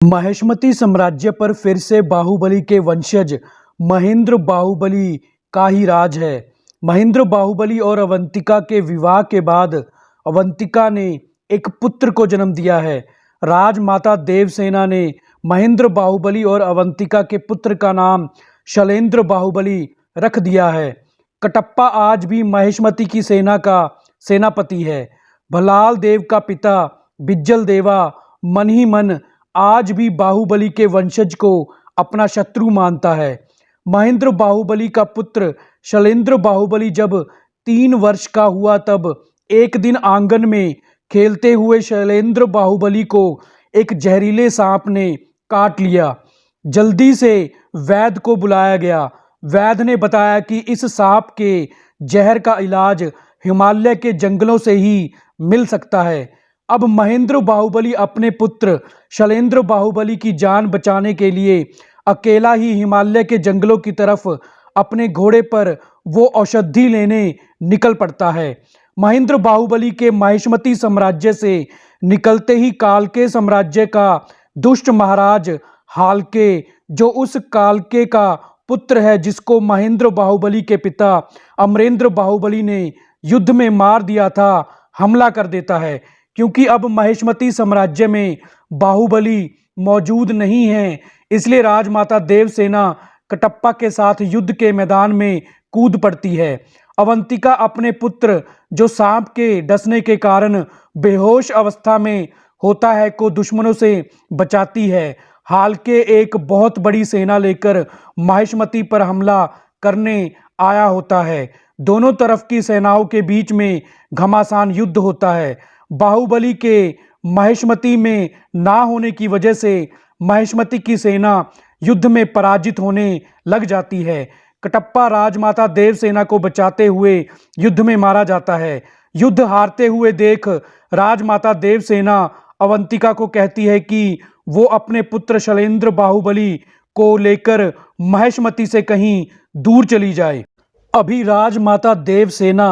महेशमती साम्राज्य पर फिर से बाहुबली के वंशज महेंद्र बाहुबली का ही राज है। महेंद्र बाहुबली और अवंतिका के विवाह के बाद अवंतिका ने एक पुत्र को जन्म दिया है। राजमाता देवसेना ने महेंद्र बाहुबली और अवंतिका के पुत्र का नाम शैलेंद्र बाहुबली रख दिया है। कटप्पा आज भी महेशमती की सेना का सेनापति है। भलाल देव का पिता बिज्जल देवा मन ही मन आज भी बाहुबली के वंशज को अपना शत्रु मानता है। महेंद्र बाहुबली का पुत्र शैलेंद्र बाहुबली जब 3 वर्ष का हुआ तब एक दिन आंगन में खेलते हुए शैलेंद्र बाहुबली को एक जहरीले सांप ने काट लिया। जल्दी से वैद्य को बुलाया गया। वैद्य ने बताया कि इस सांप के जहर का इलाज हिमालय के जंगलों से ही मिल सकता है। अब महेंद्र बाहुबली अपने पुत्र शैलेंद्र बाहुबली की जान बचाने के लिए अकेला ही हिमालय के जंगलों की तरफ अपने घोड़े पर वो औषधि लेने निकल पड़ता है। महेंद्र बाहुबली के महेशमती साम्राज्य से निकलते ही कालके साम्राज्य का दुष्ट महाराज हालके, जो उस कालके का पुत्र है जिसको महेंद्र बाहुबली के पिता अमरेंद्र बाहुबली ने युद्ध में मार दिया था, हमला कर देता है। क्योंकि अब महेशमती साम्राज्य में बाहुबली मौजूद नहीं है, इसलिए राजमाता देवसेना कटप्पा के साथ युद्ध के मैदान में कूद पड़ती है। अवंतिका अपने पुत्र जो सांप के डसने के कारण बेहोश अवस्था में होता है को दुश्मनों से बचाती है। हालके एक बहुत बड़ी सेना लेकर महेशमती पर हमला करने आया होता है। दोनों तरफ की सेनाओं के बीच में घमासान युद्ध होता है। बाहुबली के महेशमती में ना होने की वजह से महेशमती की सेना युद्ध में पराजित होने लग जाती है। कटप्पा राजमाता देवसेना को बचाते हुए युद्ध में मारा जाता है। युद्ध हारते हुए देख राजमाता देवसेना अवंतिका को कहती है कि वो अपने पुत्र शैलेंद्र बाहुबली को लेकर महेशमती से कहीं दूर चली जाए। अभी राजमाता देवसेना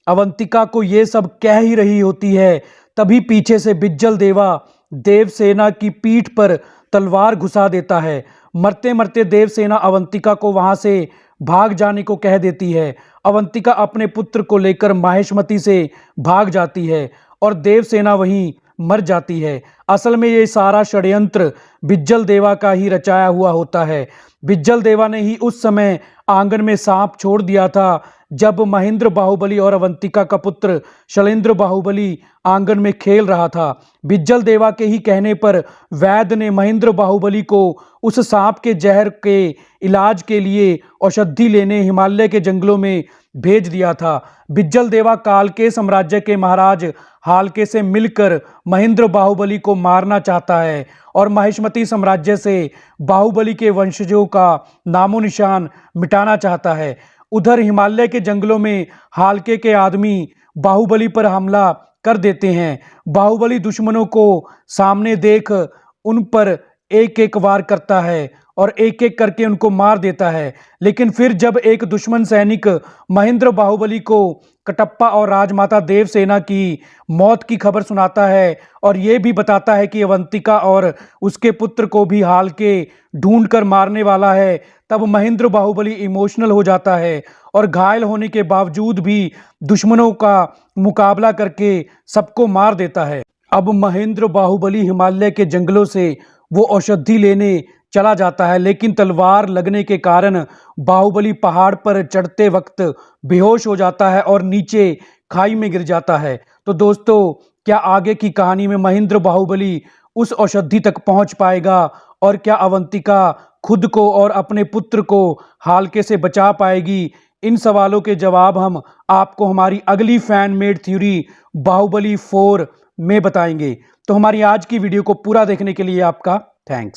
अवंतिका को ये सब कह ही रही होती है, तभी पीछे से बिज्जल देवा देवसेना की पीठ पर तलवार घुसा देता है। मरते मरते देवसेना अवंतिका को वहां से भाग जाने को कह देती है। अवंतिका अपने पुत्र को लेकर महेशमती से भाग जाती है और देवसेना वहीं मर जाती है। असल में ये सारा षड्यंत्र बिज्जल देवा का ही रचाया हुआ होता है। बिज्जल देवा ने ही उस समय आंगन में सांप छोड़ दिया था जब महेंद्र बाहुबली और अवंतिका का पुत्र शैलेंद्र बाहुबली आंगन में खेल रहा था। बिज्जल देवा के ही कहने पर वैद्य ने महेंद्र बाहुबली को उस सांप के जहर के इलाज के लिए औषधि लेने हिमालय के जंगलों में भेज दिया था। बिज्जल देवा कालके साम्राज्य के महाराज हालके से मिलकर महेंद्र बाहुबली को मारना चाहता है और महेशमती साम्राज्य से बाहुबली के वंशजों का नामो निशान मिटाना चाहता है। उधर हिमालय के जंगलों में हालके के आदमी बाहुबली पर हमला कर देते हैं। बाहुबली दुश्मनों को सामने देख उन पर एक एक वार करता है और एक एक करके उनको मार देता है। लेकिन फिर जब एक दुश्मन सैनिक महेंद्र बाहुबली को कटप्पा और राजमाता देवसेना की मौत की खबर सुनाता है और ये भी बताता है कि अवंतिका और उसके पुत्र को भी हालके ढूंढ कर मारने वाला है, तब महेंद्र बाहुबली इमोशनल हो जाता है और घायल होने के बावजूद भी दुश्मनों का मुकाबला करके सबको मार देता है। अब महेंद्र बाहुबली हिमालय के जंगलों से वो औषधि लेने चला जाता है, लेकिन तलवार लगने के कारण बाहुबली पहाड़ पर चढ़ते वक्त बेहोश हो जाता है और नीचे खाई में गिर जाता है। तो दोस्तों, क्या आगे की कहानी में महेंद्र बाहुबली उस औषधि तक पहुंच पाएगा और क्या अवंतिका खुद को और अपने पुत्र को हालके से बचा पाएगी? इन सवालों के जवाब हम आपको हमारी अगली फैन मेड थ्योरी बाहुबली 4 में बताएंगे। तो हमारी आज की वीडियो को पूरा देखने के लिए आपका थैंक्स।